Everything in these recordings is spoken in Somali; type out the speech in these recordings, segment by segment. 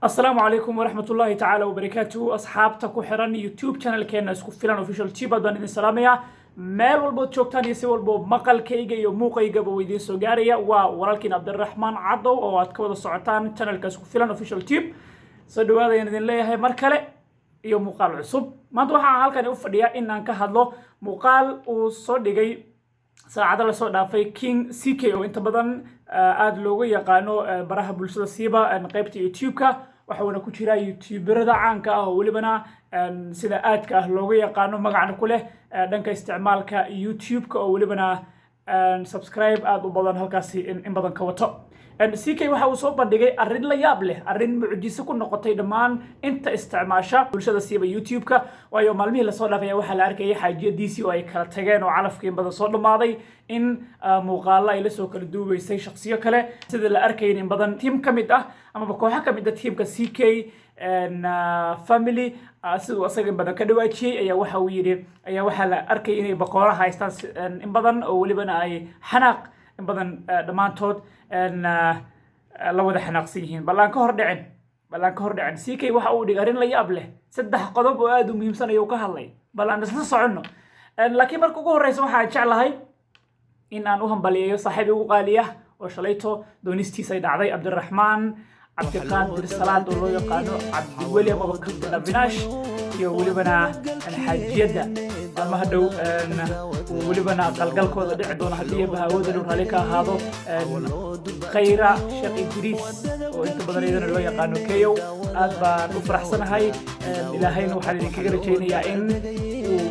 السلام عليكم ورحمة الله تعالى وبركاته أصحابتا ku xiran YouTube channelkeena isku filan official tube baan idin salaamaya meel walba joogtaan iyo si walba maqalkayga iyo muuqayga buu idin soo gaaraya waa walaalkiin Cabdiraxmaan Cadow oo aad ka wada socotaan channelka isku filan official tube soo dhawaada idin leeyahay mar kale iyo muuqaal cusub maanta waxaan halkan u fadhiyaa in aan ka hadlo muuqaal uu soo dhigay saacada la soo dhaafay King CK oo inta badan aad looga yaqaano baraha bulshada siiba qaybta YouTube-ka waxaana ku jira YouTuberada caanka ah oo walibana sida aadka ah looga yaqaano magacna ku leh dhanka isticmaalka YouTube-ka oo walibana subscribe aad u badan halkaasi in badan ka wato CK waxa uu soo bandhigay arrin la yaab leh arrin mucjiso ku noqotay dhammaan inta isticmaasha bulshada siiba YouTube-ka waayo maalmihii la soo dhaafay waxa la arkayay xaajiyadiisii oo ay kala tageen oo calafkii badan soo dhamaaday in muuqaalo ay la soo kala duubaysay shakhsiyo kale sida la arkayay in badan team ka mid ah ama kooxo ka mid ah teamka CK family sidoo asaga badan ka dhawaajiyay ayaa waxa uu yiri ayaa waxa la arkay inay boqoraha haystaan in badan oo walibana ay xanaaq in badan dhamaantood la wada xanaaqsan yihiin ballan ka hor dhicin CK waxa uu dhigay arrin la yaab leh saddex qodob oo aad u muhiimsan ayuu ka hadlay ballan isla socono laakiin marka ugu horeysa waxaan jeclahay in aan u hambaliyeeyo saaxiib ugu qaaliya oo shalayto doonistiisa ay dhacday Cabdiraxmaan Cabdiqaadir Salaad oo loo yaqaano Cabdi Weli ama Kabtan Binash iyo walibana xaajiyada ama hadhow walibana qalgalkooda dhici doona hadii bahawada loo raalli ka ahaado khayra Sheekh Idriis oo inta badan iyadana loo yaqaano Kayow aad baan u faraxsanahay ilaahayna waxaan idinkaga rajaynayaa in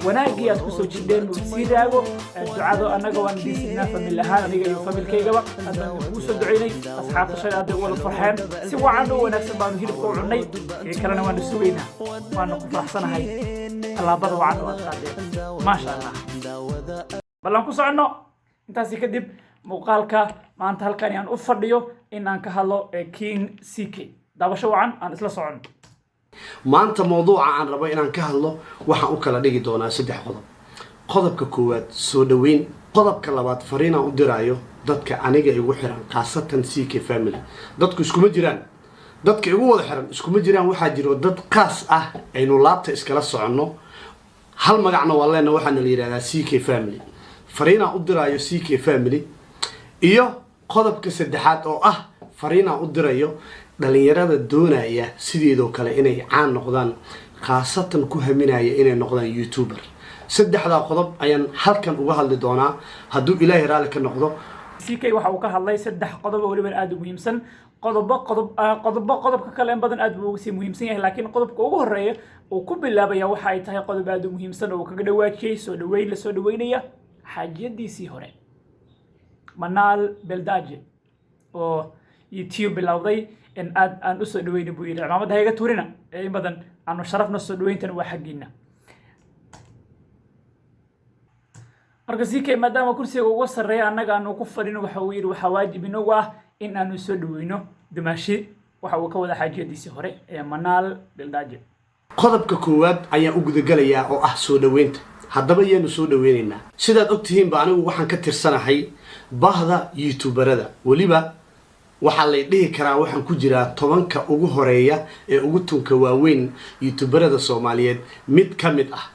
wanaagii aad ku soo jideen uu sii raago ducado anaga waan dhisinaa famil ahaan aniga iyo familkaygaba hadaan ugu soo duceynay asxaabta shaqada wada farxeen si wacan oo wanaagsan baanu hilibka u cunay kalena waan sugaynaa waan ku faraxsanahay alaabada wacan oo qaadeen ma sha Allah ballan ku socono intaas kadib muuqaalka maanta halkan aan u fadhiyo in aan ka hadlo King CK daabasho wacan aan isla socono maanta mowduuca aan rabo inaan ka hadlo waxaan u kala dhigi doonaa saddex qodob qodobka koowaad soo dhaweyn qodobka labaad fariin aan u diraayo dadka aniga igu xiran qaasatan CK family dadku iskuma jiraan dadka igu wada xiran iskuma jiraan waxaa jiro dad qaas ah aynu laabta iskala soconno hal magacna waa leenahay waxaana la yiraahdaa CK family fariin aan u diraayo CK family iyo qodobka saddexaad oo ah fariin aan u dirayo dhalinyarada doonaya sideedoo kale inay caan noqdaan qaasatan ku haminaya inay noqdaan YouTuber saddexda qodob ayaan halkan uga hadli doonaa hadduu Ilaahay raali ka noqdo CK waxa uu ka hadlay saddex qodob oo waliba aad u muhiimsan qodobka kale in badan aad buu ugu muhiimsan yahay laakiin qodobka ugu horeeya oo ku bilaabaya waxa ay tahay qodob aad u muhiimsan oo kaga dhawaajiyay soo dhaweyn la soo dhaweynaya xaajiyadiisii hore Manal Beldaje oo YouTube bilowday in aan u soo dhaweyn buu yiri ciidamada hayga tuurina in badan aanu sharafna soo dhaweyntan waa xaqiina marka CK maadaama kursiga ugu sareeya anaga aanu ku fadhino waxa uu yiri waxa waajib inagu ah in aanu soo dhaweyno dimaashi waxa uu ka wada xaajiyadiisii hore Manal Beldaje qodobka koowaad ayaan u gudagalayaa oo ah soo dhaweynta haddaba yaanu soo dhaweynaynaa sidaad ogtihiin ba anigu waxaan ka tirsanahay bahda YouTuberada waliba waxaa la dhihi karaa waxaan ku jiraa 10ka ugu horeeya ee ugu tunka waaweyn YouTuberada Soomaaliyeed mid ka mid ah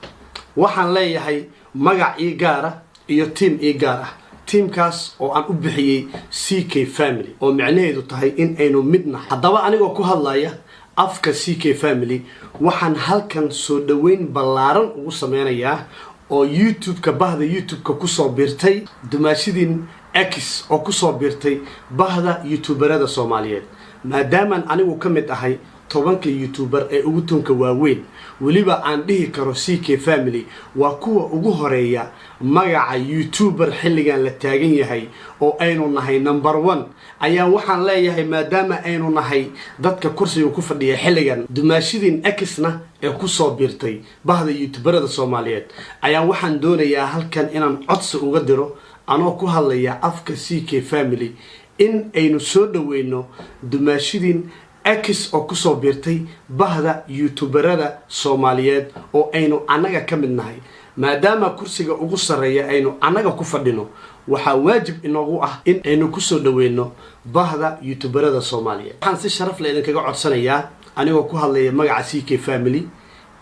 waxaan leeyahay magac ii gaar ah iyo team ii gaar ah teamkaas oo aan u bixiyay CK family oo macnaheedu tahay in aynu midna haddaba anigoo ku hadlaya afka CK family waxaan halkan soo dhaweyn ballaaran ugu sameynayaa oo YouTube-ka bahda YouTube-ka ku soo biirtay dumaashidin X oo ku soo biirtay bahda YouTuberada Soomaaliyeed maadaama anigu ka mid ahay 10ka YouTuber ee ugu tunka waaweyn waliba aan dhihi karo CK family waa kuwa ugu horeeya magaca YouTuber xilligan la taagan yahay oo aynu nahay number 1 ayaa waxaan leeyahay maadaama aynu nahay dadka kursiga ku fadhiya xilligan dumaashidin X-na ee ku soo biirtay bahda YouTuberada Soomaaliyeed ayaa waxaan doonayaa halkan inaan codsi uga diro anoo ku hadlaya afka CK family in aynu soo dhaweyno dumaashidin X oo ku soo biirtay bahda YouTuberada Soomaaliyeed oo aynu anaga ka mid nahay maadaama kursiga ugu sareeya aynu anaga ku fadhino waxa waajib inoogu ah in aynu ku soo dhaweyno bahda YouTuberada Soomaaliyeed waxaan si sharaf leh idinkaga codsanayaa anigoo ku hadlaya magaca CK Family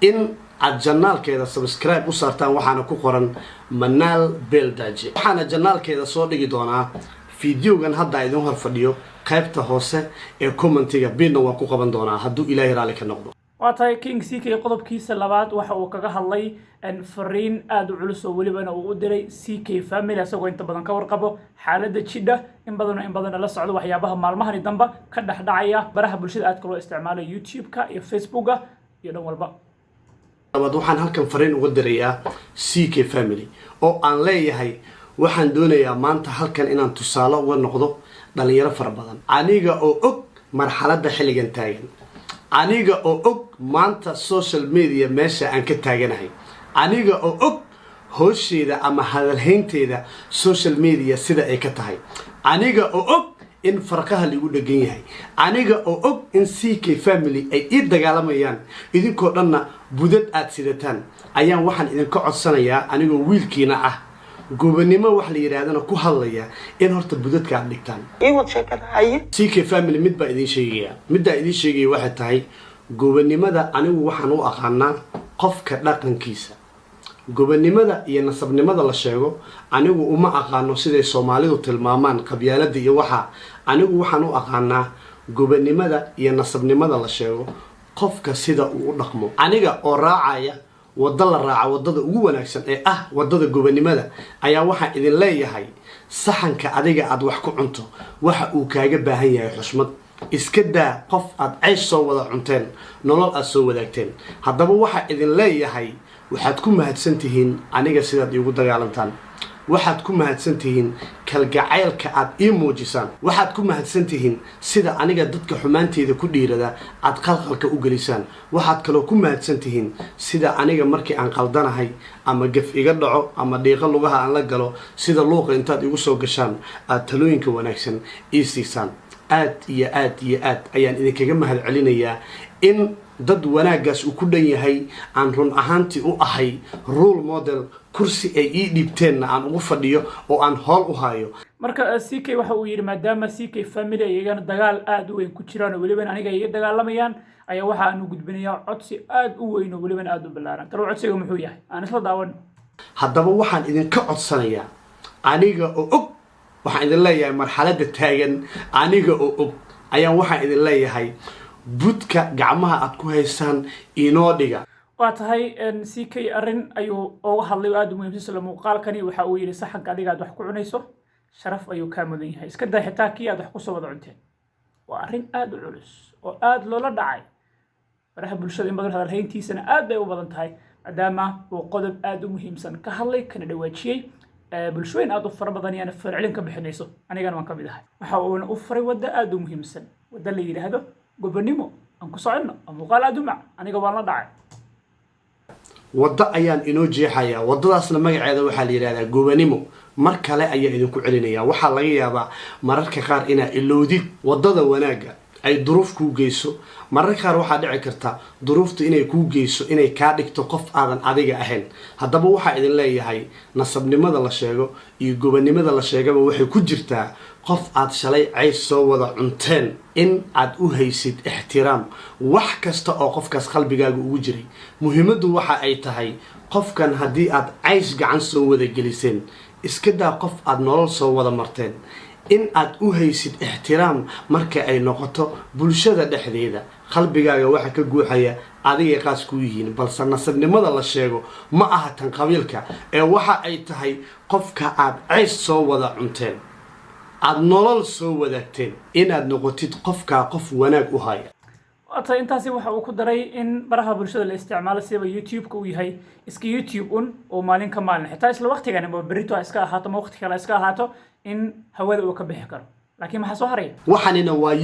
in aad janaalkeeda subscribe u saartaan. waxaana ku qoran Manaal Beeldaaje. waxaana janaalkeeda soo dhigi doonaa fiidiyogan hadda idin hor fadhiyo qaybta hoose ee commentiga bidna waan ku qaban doonaa hadduu ilaahay raali ka noqdo. waa tahay King CK qodobkiisa labaad waxa uu kaga hadlay fariin aad u culus oo welibana uu u diray CK Family asagoo inta badan ka warqabo xaaladda jidha in badan la socdo waxyaabaha maalmahani dambe ka dhacaya baraha bulshada aad loo isticmaalo YouTube-ka iyo Facebook-ga iyo dhan walba. waxaan halkan fariin uga dirayaa CK Family oo aan leeyahay waxaan doonayaa maanta halkan inaan tusaale uga noqdo dhalinyaro fara badan aniga oo og marxaladda xilligan taagan, aniga oo og maanta social media meesha aan ka taaganahay, aniga oo og hoosheyda ama hadalhaynteeda social media sida ay ka tahay, aniga oo og in farqaha lagu dhagan yahay, aniga oo og in CK Family ay ii dagaalamayaan idinkoo dhanna budad aad sidataan ayaan waxaan idinka codsanayaa anigoo wiilkiina ah gobonimo wax la yiraahdana ku hadlaya in horta budadka aad dhigtaan. CK Family mid baa idin sheegaya waxay tahay gobonimada anigu waxaan u aqaanaa qofka dhaqankiisa. gobonimada iyo nasabnimada la sheego anigu uma aqaano siday Soomaalidu tilmaamaan qabyaalada iyo waxa. anigu waxaan u aqaanaa gobonimada iyo nasabnimada la sheego qofka sida uu u dhaqmo. aniga oo raacaya wadada la raaca wadada ugu wanaagsan ee ah wadada gobonimada ayaa waxaan idin leeyahay saxanka adiga aad wax ku cunto waxa uu kaaga baahan yahay xushmad. iska daa qof aad ceesh soo wada cunteen nolol aad soo wadaagteen. haddaba waxaa idin leeyahay waxaad ku mahadsan tihiin aniga sidaad iigu dagaalantaan, waxaad ku mahadsan tihiin kalgacaylka aad ii muujisaan, waxaad ku mahadsan tihiin sida aniga dadka xumaanteeda ku dhiirada aad qalqalka u gelisaan, waxaad kaloo ku mahadsan tihiin sida aniga markii aan qaldanahay ama gaf iga dhaco ama dhiiqa lugaha aan la galo sida luuqa intaad igu soo gashaan aad talooyinka wanaagsan ii siisaan. aad iyo aad ayaan idinkaga mahad celinayaa in dad wanaagaas uu ku dhan yahay aan run ahaantii u ahay role model kursi ay ii dhiibteenna aan ugu fadhiyo oo aan hool u hayo. marka CK waxa uu yiri maadaama CK Family iyagana dagaal aad u weyn ku jiraan oo weliba aniga iga dagaalamayaan ayaa waxa aan u gudbinayaa codsi aad u weyn oo weliba aad u ballaaran. talo codsiga muxuu yahay aan isla daawan. haddaba waxaan idinka codsanayaa aniga oo og waxaan idin leeyahay marxaladda taagan aniga oo og ayaan waxaan idin leeyahay budka gacmaha aad ku haysaan inoo dhiga. waa tahay CK arrin ayuu uga hadlay aad u muhiimsan isla muuqaalkani waxa uu yiri saxanka adiga aad wax ku cunayso sharaf ayuu ka mudan yahay iska daa xitaa kii aad wax ku soo wada cunteen. waa arrin aad u culus oo aad loola dhacay baraha bulshada in badan hadalhayntiisana aad bay u badan tahay maadaama uu qodob aad u muhiimsan ka hadlay kana dhawaajiyay bulshooyin aad u fara badan yana farcilin ka bixinayso anigana waan ka mid ahay. waxa uu u faray wada aad u muhiimsan wada la yiraahdo gobonimo aan ku socono muuqaal aad u mac aniga waan la dhacay. wadda ayaan inoo jeexayaa waddadaasna magaceeda waxaa la yiraahdaa gobonimo. mar kale ayaa idinku celinaya waxaa laga yaabaa mararka qaar inaa ilowdid waddada wanaagga ay duruuf kuu geyso. mararka qaar waxaa dhici karta duruuftu inay kuu geyso inay kaa dhigto qof aadan adiga ahayn. haddaba waxaa idin leeyahay nasabnimada la sheego iyo gobonimada la sheegaba waxay ku jirtaa qof aad shalay ceys soo wada cunteen in aad u haysid ixtiraam wax kasta oo qofkaas qalbigaaga ugu jiray. muhiimaddu waxa ay tahay qofkan haddii aad ceys gacan soo wada geliseen iska daa qof aad nolol soo wada marteen in aad u haysid ixtiraam marka ay noqoto bulshada dhexdeeda. qalbigaaga waxa ka guuxaya adiga qaas ku yihiin balse nasabnimada la sheego ma aha tan qabiilka ee waxa ay tahay qofka aad ceys soo wada cunteen aad nolol soo wadaagteen inaad noqotid qofka qof wanaag u haya. waata intaasi waxa uu ku daray in baraha bulshada la isticmaalo sida YouTube-ka uu yahay iska YouTube oo maalin ka maalin xitaa isla waqtigan ama berito iska ahaato ma waqti kale iska ahaato in hawada uu ka bixi karo. laakiin maxaa soo haray waxaanina waa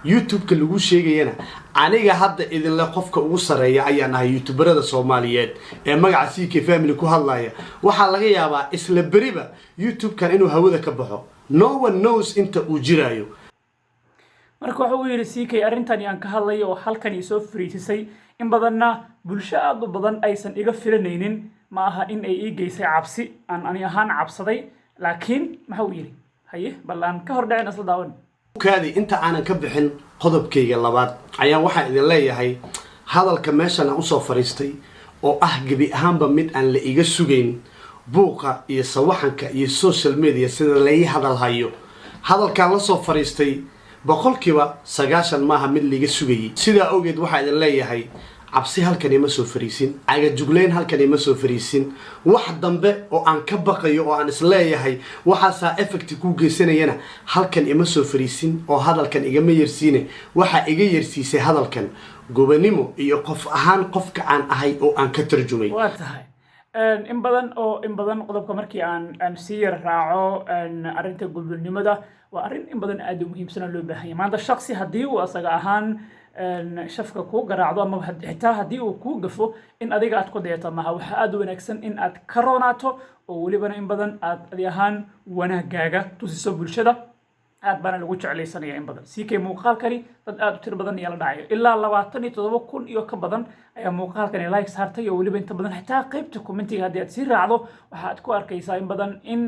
YouTube-ka lagu sheegayana aniga hadda idin la qofka ugu sareeya ayaan ahay YouTuberada Soomaaliyeed ee magaca CK Family ku hadlaya. waxaa laga yaabaa isla beriba YouTube-kan inuu hawada ka baxo. no one knows inta uu jiraayo. marka waxa uu yiri CK arrintan aan ka hadlay oo halkan soo fariisay in badanna bulsho aad u badan aysan iga filanaynin ma aha in ay ii geysay cabsi aan ani ahaan cabsaday laakiin waxa uu yiri haye ballan ka hor dhacin asla daawan. kaadi inta aanan ka bixin qodobkayga labaad ayaan waxaan idin leeyahay hadalka meeshan aan usoo fariistay oo ah gebi ahaanba mid aan la iga sugayn buuqa iyo sawaxanka iyo social media sida la ii hadal hayo hadalkaan la soo fariistay boqolkiiba 90 maaha mid liiga sugayay sidaa awgeed waxaan idin leeyahay cabsi halkan ima soo fariisin aga jugleen halkan ima soo fariisin wax dambe oo aan ka baqayo oo aan isleeyahay waxaasaa effect ku geysanayana halkan ima soo fariisin oo hadalkan igama yersiine waxa iga yersiisay hadalkan gobanimo iyo qof ahaan qofka aan ahay oo aan ka tarjumay waa tahay in badan qodobka markii aan sii yar raaco arrinta gobonimada waa arrin in badan aad u muhiimsan loo baahan yahay maanta shakhsi haddii uu asaga ahaan shafka ku garaacdo ama xitaa haddii uu ku gafo in adiga aad ku dayato maaha waxa aad u wanaagsan in aad ka roonaato oo welibana in badan aad adi ahaan wanaagaaga tusiso bulshada aad baana lagu jeclaysanaya in badan CK muuqaalkani dad aad u tir badan ayaa la dhacayo ilaa 27,000 iyo ka badan ayaa muuqaalkani like saartay oo weliba inta badan xitaa qaybta commentiga haddii aad sii raacdo waxa aad ku arkaysaa in badan in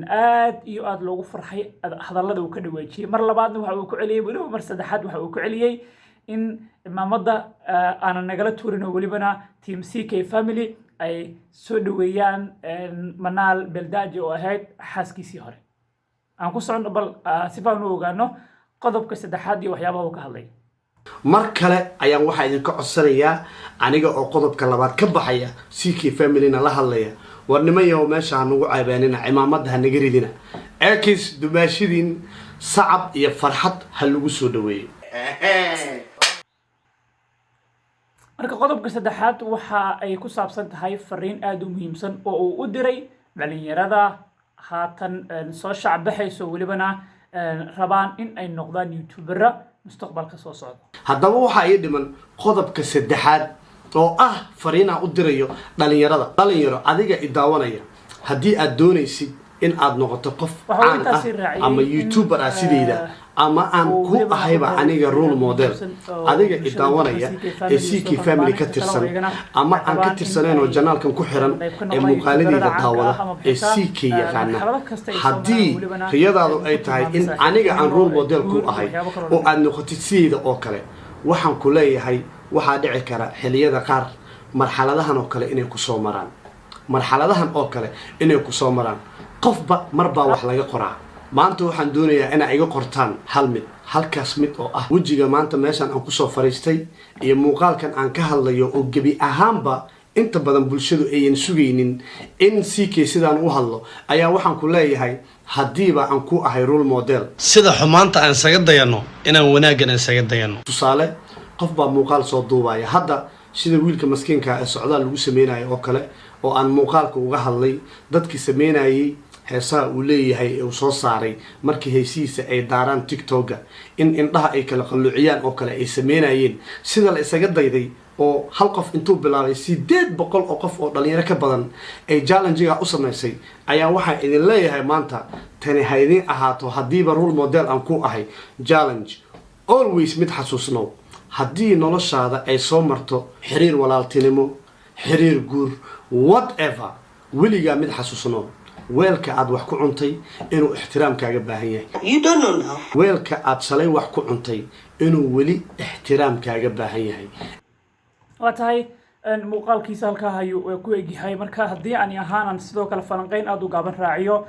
aad iyo aad loogu farxay hadallada uu ka dhawaajiyay mar labaadna waxa uu ku celiyay weliba mar saddexaad waxa uu ku celiyay in imaamada aanan nagala tuurin oo welibana team CK family ay soo dhaweeyaan Manaal Beldaaji oo ahayd xaaskiisii hore aan ku socono bal si faan u ogaano qodobka saddexaad iyo waxyaabaha uu ka hadlay mar kale ayaan waxa idinka codsanayaa aniga oo qodobka labaad ka baxaya CK family-na la hadlaya war nimayo meesha aan ugu caabaanina cimaamada naga ridina eekis dumaashidin sacab iyo farxad ha lagu soo dhaweeyo marka qodobka saddexaad waxa ay ku saabsan tahay fariin aad u muhiimsan oo uu u diray dhalinyarada haatan soo shacbaxayso welibana rabaan in ay noqdaan youtubera mustaqbalka soo socda haddaba waxa ay dhiman qodobka saddexaad oo ah fariina u dirayo dhalinyaro adiga i daawanaya haddii aad doonaysid in aad noqoto qof caan ah ama youtuber ah sideyda ama aan ku ahayba aniga role model adiga i daawanaya ee CK family ka tirsan ama aan ka tirsanayn oo janaalkan ku xiran ee muuqaaladeyda daawada ee CK yaqaana haddii riyadaadu ay tahay in aniga aan role model ku ahay oo aad noqotid sideyda oo kale waxaan ku leeyahay waxaa dhici kara xilliyada qaar marxaladahan oo kale inay ku soo maraan qofba marba wax laga qoraa maanta waxaan doonayaa in ay iga qortaan halkaas mid oo ah wajiga maanta meeshan aan ku soo fariistay iyo muuqaalkan aan ka hadlayo oo gebi ahaanba inta badan bulshadu ayaan sugaynin in CK sidaan u hadlo ayaa waxaan ku leeyahay hadiiba aan ku ahay role model sida xumaanta aan isaga dayano inaan wanaagana isaga dayano tusaale qof baa muuqaal soo duubaya hadda sida wiilka maskiinka ee socdaal lagu sameeyay oo kale oo aan muuqaalka uga hadlay dadkii sameeyay heesaa uu leeyahay uu soo saaray markii heesiisa ay daaraan TikTok in indhaha ay kala qalluuciyaan oo kale ay sameeyeen sida la isaga dayday oo hal qof intuu bilaabay 800 oo qof oo dhalinyaro ka badan ay challenge-ga u sameysay ayaa waxa idin leeyahay maanta tani haydin ahaato hadiiba role model aan ku ahay challenge always mid xasuusno haddii noloshaada ay soo marto xiriir walaaltinimo xiriir guur whatever weligaa mid xasuusno weelka aad wax ku cuntay inuu ixtiraamkaaga baahan yahay weelka aad shalay wax ku cuntay inuu weli ixtiraamkaaga baahan yahay waa tahay muuqaalkiisa halkaa ayuu ku egyahay marka haddii aan ahaan sidoo kale falanqeyn aad u gaaban raaciyo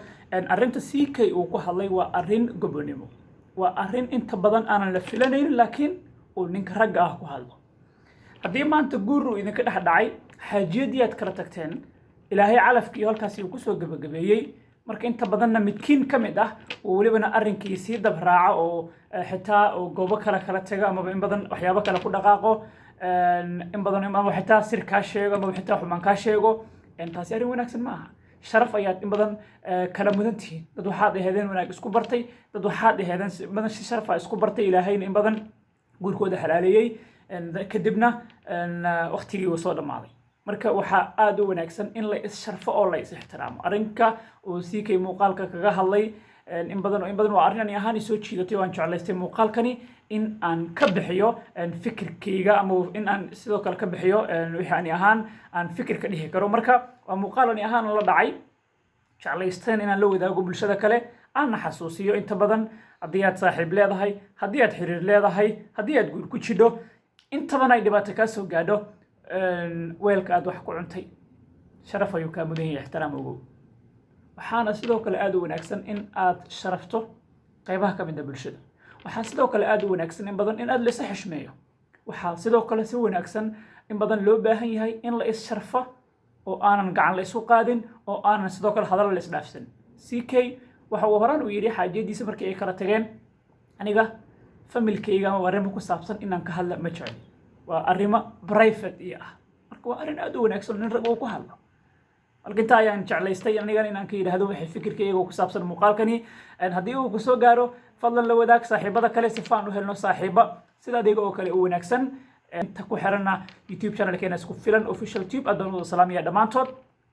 arrinta CK uu ku hadlay waa arrin gobonimo waa arrin inta badan aanan la filanayn laakiin uu ninka ragga ah ku hadlo haddii maanta guur uu idinka dhex dhacay xaajiyadii aad kala tagteen ilaahay calafkii halkaasi uu ku soo gabagabeeyay marka inta badanna midkiin ka mid ah oo welibana arrinkii sii dab raaca oo xitaa oo goobo kala taga ama in badan waxyaabo kale ku dhaqaaqo in badan ama xitaa sir ka sheego ama xitaa xumaan ka sheego taasi arrin wanaagsan ma aha sharaf ayaad in badan kala mudan tihiin dad waxaad ahaydeen wanaag isku bartay dad waxaad ahaydeen badan si sharaf ah isku bartay ilaahayna in badan guurkooda xalaaleeyay kadibna waqtigii uu soo dhamaaday marka waxa aad u wanaagsan in la is sharfo oo la is ixtiraamo arrinka oo CK muuqaalka kaga hadlay in badan waa arrin aan ahaan soo jiidatay oo aan jeclaystay muuqaalkani in aan ka bixiyo fikirkayga ama in aan sidoo kale ka bixiyo wixii aan fikir ka dhihi karo marka waa muuqaal aan ahaan la dhacay jeclaysteen inaan la wadaago bulshada kale aan xasuusiyo inta badan haddii aad saaxiib leedahay, haddii aad xiriir leedahay, haddii aad guur ku jidho, intaban ay dhibaato kaa soo gaadho weelka aad wax ku cuntay sharaf ayuu kaa mudan yahay, ixtiraam ogow. waxaana sidoo kale aad u wanaagsan in aad sharafto qaybaha ka mid ah bulshada. waxaa sidoo kale aad u wanaagsan in badan in aad la is xishmeeyo. waxaa sidoo kale si wanaagsan in badan loo baahan yahay in la is sharfo oo aanan gacan la isu qaadin oo aanan sidoo kale hadal la is dhaafsan. CK waxa uu horaan u yidhi xaajadiisa markii ay kala tageen, aniga familkayga ama arrimo ku saabsan inaan ka hadla ma jecel, waa arrimo private iyo ah. marka waa arrin aad u wanaagsan nin rag uu ku hadlo. halkinta ayaan jeclaystay anigan inaan ka yidhaahdo waxay fikirkayga ku saabsan muuqaalkani. haddii uu ku soo gaaro fadlan la wadaag saaxiibada kale si faan u helno saaxiiba sida adiga oo kale u wanaagsan. inta ku xiranna YouTube channelkeena isku filan official tube adoonada salaamiya dhammaantood.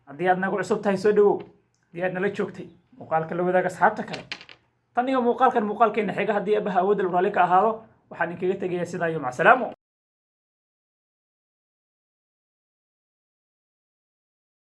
haddii aad nagu cusub tahay soo dhawow, haddii aad nala joogtay muuqaalka la wadaag asxaabta kale. tan iyo muuqaalkeena xiga haddii abaha awoodda raalli ka ahaado waxaan idinkaga tegayaa sidaa iyo mac salaamo.